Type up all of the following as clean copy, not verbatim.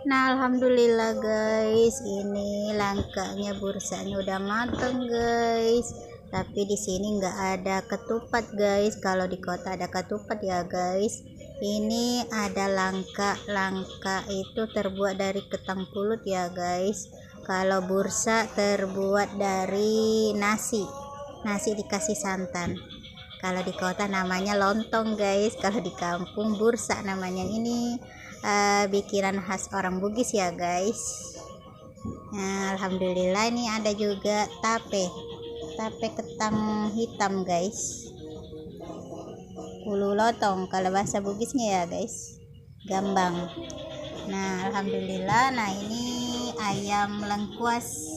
Nah, alhamdulillah guys, ini langkahnya bursanya udah mateng guys. Tapi di sini nggak ada ketupat guys. Kalau di kota ada ketupat ya guys. Ini ada langka itu terbuat dari ketang pulut ya guys. Kalau bursa terbuat dari nasi dikasih santan. Kalau di kota namanya lontong guys, kalau di kampung bursa namanya. Ini bikinan khas orang Bugis ya guys. Nah, alhamdulillah ini ada juga tape ketang hitam guys, ulu lotong kalau bahasa Bugisnya ya guys, gambang. Nah, alhamdulillah. Nah, ini ayam lengkuas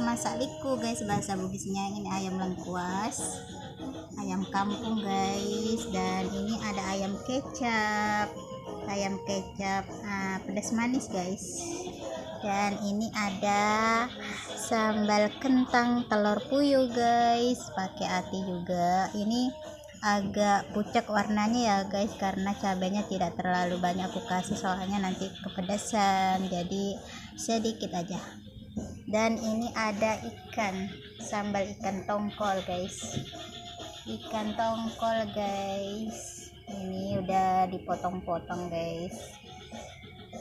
masak liku guys, bahasa Bugisnya. Ini ayam lengkuas, ayam kampung guys. Dan ini ada ayam kecap pedas manis guys. Dan ini ada sambal kentang telur puyuh guys, pakai ati juga. Ini agak pucat warnanya ya guys, karena cabenya tidak terlalu banyak aku kasih, soalnya nanti kepedasan, jadi sedikit aja. Dan ini ada sambal ikan tongkol guys, ini udah dipotong-potong guys.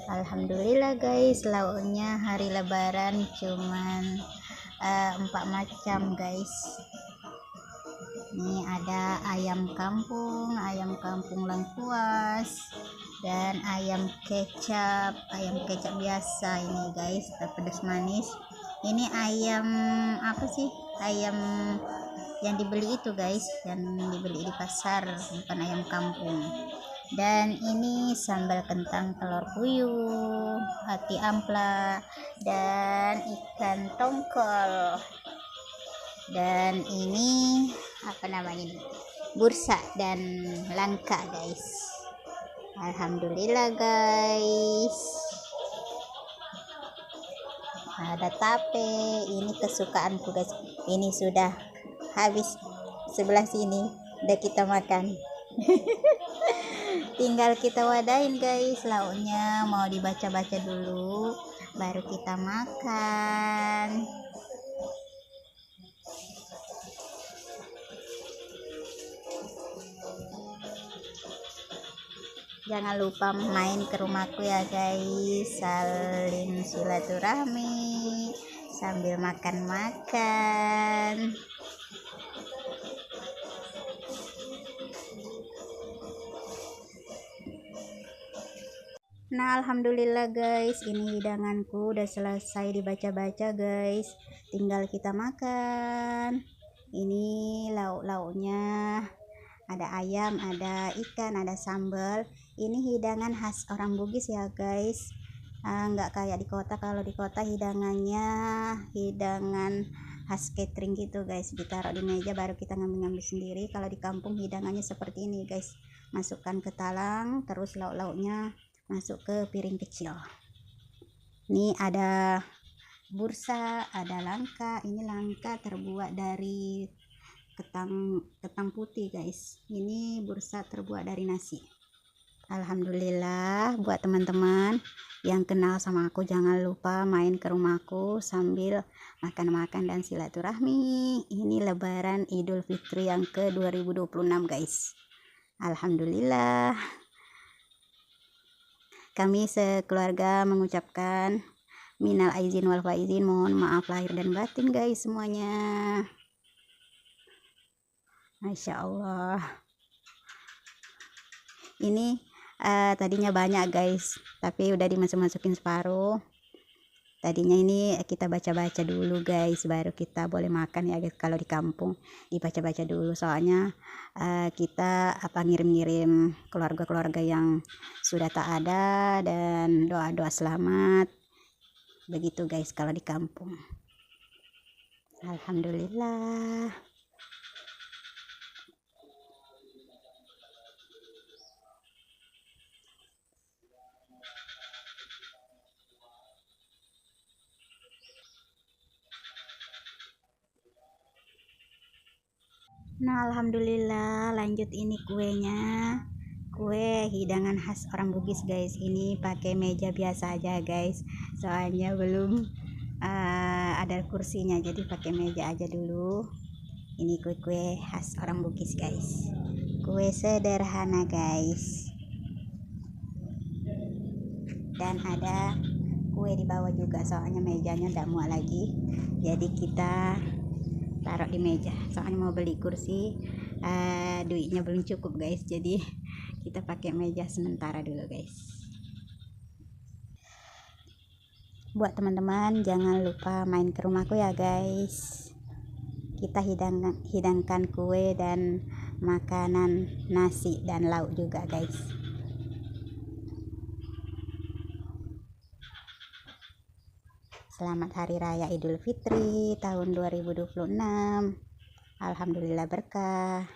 Alhamdulillah guys, lauknya hari lebaran cuman 4 macam guys. Ini ada ayam kampung lengkuas, dan ayam kecap biasa ini guys, pedas manis. Ini ayam ayam yang dibeli itu guys, yang dibeli di pasar, bukan ayam kampung. Dan ini sambal kentang telur puyuh, hati ampla, dan ikan tongkol. Dan ini bursa dan langka guys. Alhamdulillah guys. Ada tape, ini kesukaanku guys. Ini sudah habis, sebelah sini udah kita makan. Tinggal kita wadain guys, lauknya mau dibaca-baca dulu baru kita makan. Jangan lupa main ke rumahku ya guys, saling silaturahmi sambil makan-makan. Nah, alhamdulillah guys, ini hidanganku udah selesai dibaca-baca guys, tinggal kita makan. Ini lauk-lauknya ada ayam, ada ikan, ada sambal. Ini hidangan khas orang Bugis ya guys, nggak kayak di kota. Kalau di kota hidangannya hidangan khas catering gitu guys, ditaruh di meja baru kita ngambil sendiri. Kalau di kampung hidangannya seperti ini guys, masukkan ke talang, terus lauk-lauknya masuk ke piring kecil. Ini ada bursa, ada langka. Ini langka terbuat dari ketang putih guys. Ini bursa terbuat dari nasi. Alhamdulillah. Buat teman-teman yang kenal sama aku, jangan lupa main ke rumahku sambil makan-makan dan silaturahmi. Ini lebaran Idul Fitri yang ke 2026 guys. Alhamdulillah. Kami sekeluarga mengucapkan minal aizin wal faizin, mohon maaf lahir dan batin guys semuanya. Masya Allah. Ini tadinya banyak guys, tapi udah dimasukin separuh. Tadinya ini kita baca-baca dulu guys, baru kita boleh makan ya guys. Kalau di kampung dibaca-baca dulu, soalnya kita ngirim-ngirim keluarga-keluarga yang sudah tak ada, dan doa-doa selamat begitu guys kalau di kampung. Alhamdulillah. Nah, alhamdulillah, lanjut ini kuenya kue hidangan khas orang Bugis guys. Ini pakai meja biasa aja guys, soalnya belum ada kursinya, jadi pakai meja aja dulu. Ini kue-kue khas orang Bugis guys, kue sederhana guys. Dan ada kue di bawah juga, soalnya mejanya tidak muat lagi, jadi kita taruh di meja, soalnya mau beli kursi, duitnya belum cukup guys, jadi kita pakai meja sementara dulu guys. Buat teman-teman jangan lupa main ke rumahku ya guys, kita hidangkan kue dan makanan, nasi dan lauk juga guys. Selamat Hari Raya Idul Fitri tahun 2026. Alhamdulillah berkah.